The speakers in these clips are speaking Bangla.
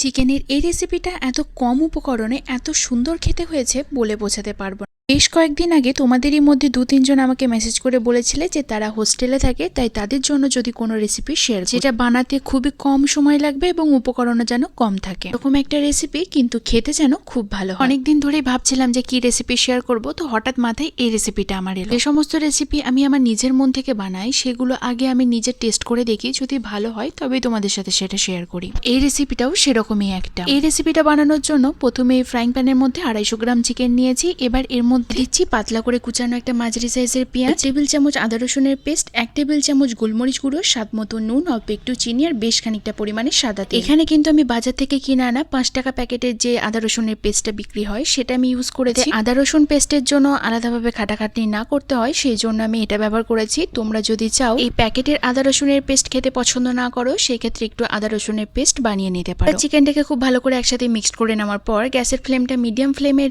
চিকেনের এই রেসিপিটা এত কম উপকরণে এত সুন্দর খেতে হয়েছে বলে বোঝাতে পারবো না। বেশ কয়েকদিন আগে তোমাদেরই মধ্যে 2-3 জন আমাকে মেসেজ করে বলেছিলে যে তারা হোস্টেলে থাকে, তাই তাদের জন্য যদি কোনো রেসিপি শেয়ার যেটা বানাতে খুবই কম সময় লাগবে এবং উপকরণও যেন কম থাকে, এরকম একটা রেসিপি কিন্তু খেতে যেন খুব ভালো হয়। অনেকদিন ধরেই ভাবছিলাম যে কি রেসিপি শেয়ার করব, তো হঠাৎ মাথায় এই রেসিপিটা আমার এলো। যে সমস্ত রেসিপি আমি আমার নিজের মন থেকে বানাই সেগুলো আগে আমি নিজে টেস্ট করে দেখি, যদি ভালো হয় তবে তোমাদের সাথে সেটা শেয়ার করি। এই রেসিপিটাও সেরকমই একটা। এই রেসিপিটা বানানোর জন্য প্রথমে ফ্রাইং প্যানের মধ্যে 250 গ্রাম চিকেন নিয়েছি। এবার এর মধ্যে দিচ্ছি পাতলা করে কুচানো একটা মাঝারি সাইজের পেঁয়াজ, 1 টেবিল চামচ আদা রসুনের পেস্ট, 1 টেবিল চামচ গোলমরিচ গুঁড়ো, স্বাদ মতো নুন, অল্প একটু চিনি আর বেশ খানিকটা পরিমাণে সাদা তেল। এখানে কিন্তু আমি বাজার থেকে কিনে আনা 5 টাকা প্যাকেটের যে আদা রসুনের পেস্টটা বিক্রি হয় সেটা আমি ইউজ করেছি। আদা রসুন পেস্টের জন্য আলাদাভাবে খাটাখাটনি না করতে হয় সেই জন্য আমি এটা ব্যবহার করেছি। তোমরা যদি চাও এই প্যাকেটের আদা রসুনের পেস্ট খেতে পছন্দ না করো, সেই ক্ষেত্রে একটু আদা রসুনের পেস্ট বানিয়ে নিতে পারো। চিকেনটাকে খুব ভালো করে একসাথে মিক্সড করে নেওয়ার পর গ্যাসের ফ্লেমটা মিডিয়াম ফ্লেমে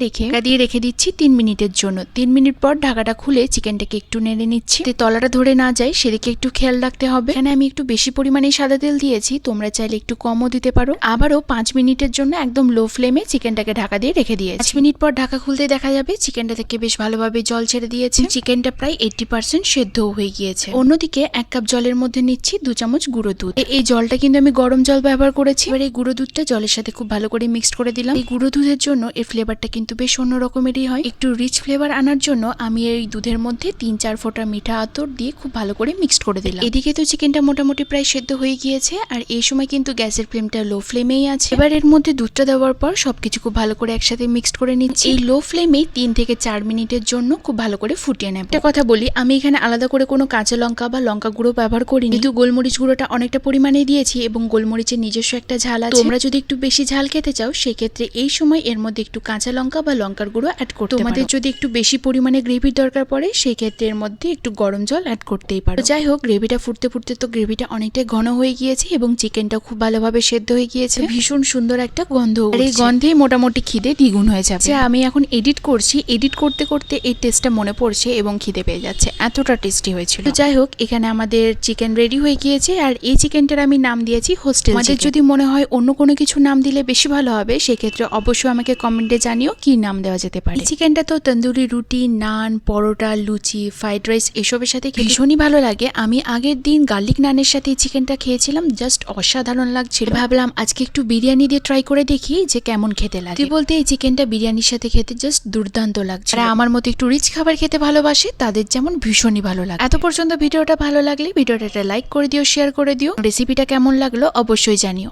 রেখে দিচ্ছি 3 মিনিটের জন্য। 3 মিনিট পর ঢাকাটা খুলে চিকেনটাকে একটু নেড়ে নিচ্ছি, তলাটা ধরে না যায় সেদিকে একটু খেয়াল রাখতে হবে। এখানে আমি একটু বেশি পরিমাণে সাদা তেল দিয়েছি, তোমরা চাইলে একটু কমও দিতে পারো। আবারও 5 মিনিটের জন্য একদম লো ফ্লেমে চিকেনটাকে ঢাকা দিয়ে রেখে দিয়েছি। 5 মিনিট পর ঢাকা খুলতে দেখা যাবে চিকেনটা থেকে বেশ ভালোভাবে জল ছেড়ে দিয়েছে, চিকেনটা প্রায় 80% সেদ্ধ হয়ে গিয়েছে। অন্যদিকে 1 কাপ জলের মধ্যে নিচ্ছি 2 চামচ গুঁড়ো দুধ। এই জলটা কিন্তু আমি গরম জল ব্যবহার করেছি। এবার এই গুঁড়ো দুধটা জলের সাথে খুব ভালো করে মিক্সড করে দিলাম। এই গুঁড়ো দুধের জন্য এর ফ্লেভারটা কিন্তু বেশ অন্য রকমেরই হয়। একটু রিচ ফ্লেভার আনার জন্য আমি এই দুধের মধ্যে 3-4 ফোঁটা মিঠা আতর দিয়ে খুব ভালো করে মিক্সড করে দিলাম। এদিকে তো চিকেনটা মোটামুটি প্রায় সেদ্ধ হয়ে গিয়েছে, আর এই সময় কিন্তু গ্যাসের ফ্লেমটা লো ফ্লেমেই আছে। এবার এর মধ্যে দুধটা দেওয়ার পর সবকিছু খুব ভালো করে একসাথে মিক্সড করে নিচ্ছি। এই লো ফ্লেমে 3 থেকে 4 মিনিটের জন্য খুব ভালো করে ফুটিয়ে নেব। একটা কথা বলি, আমি এখানে আলাদা করে কোনো কাঁচা লঙ্কা বা লঙ্কা গুঁড়ো ব্যবহার করিনি, কিন্তু গোলমরিচ গুঁড়োটা অনেকটা পরিমাণে দিয়েছি এবং গোলমরিচের নিজস্ব একটা ঝাল আছে। তোমরা যদি একটু বেশি ঝাল খেতে চাও সেক্ষেত্রে এই সময় এর মধ্যে একটু কাঁচা লঙ্কা বা লঙ্কার গুঁড়ো অ্যাড করতে পারো। তোমাদের যদি একটু বেশি পরিমাণে গ্রেভির দরকার পড়ে সেই ক্ষেত্রে এর মধ্যে একটু গরম জল অ্যাড করতেই পারো। যাই হোক, গ্রেভিটা ফুটতে ফুটতে তো গ্রেভিটা অনেকটাই ঘন হয়ে গিয়েছে এবং চিকেনটা খুব ভালোভাবে সেদ্ধ হয়ে গিয়েছে। ভীষণ সুন্দর একটা গন্ধ, আর এই গন্ধেই মোটামুটি খিদে দ্বিগুণ হয়ে যাবে। আমি এখন এডিট করছি, এডিট করতে করতে এই টেস্টটা মনে পড়ছে এবং খিদে পেয়ে যাচ্ছে, এতটা টেস্টি হয়েছিল। তো যাই হোক, এখানে আমাদের চিকেন রেডি হয়ে গিয়েছে, আর এই চিকেনটার আমি নাম দিয়েছি হোস্টেল। আমাদের যদি মনে হয় অন্য কোনো কিছু নাম দিলে বেশি ভালো হবে সেক্ষেত্রে অবশ্যই আমাকে কমেন্টে জানিও কি নাম দেওয়া যেতে পারে। চিকেনটা তো তন্দুরি রুটি, নান, পরোটা, লুচি, ফ্রাইড রাইস এসবের সাথে ভীষণই ভালো লাগে। আমি আগের দিন গার্লিক নানের সাথে এই চিকেনটা খেয়েছিলাম, জাস্ট অসাধারণ লাগছিল। ভাবলাম আজকে একটু বিরিয়ানি দিয়ে ট্রাই করে দেখি যে কেমন খেতে লাগে। বলতে এই চিকেনটা বিরিয়ানির সাথে খেতে জাস্ট দুর্দান্ত লাগছে। আর আমার মতো একটু রিচ খাবার খেতে ভালোবাসে তাদের যেমন ভীষণই ভালো লাগে। এত পর্যন্ত ভিডিওটা ভালো লাগলে ভিডিওটা লাইক করে দিও, শেয়ার করে দিও। রেসিপিটা কেমন লাগলো অবশ্যই জানিও।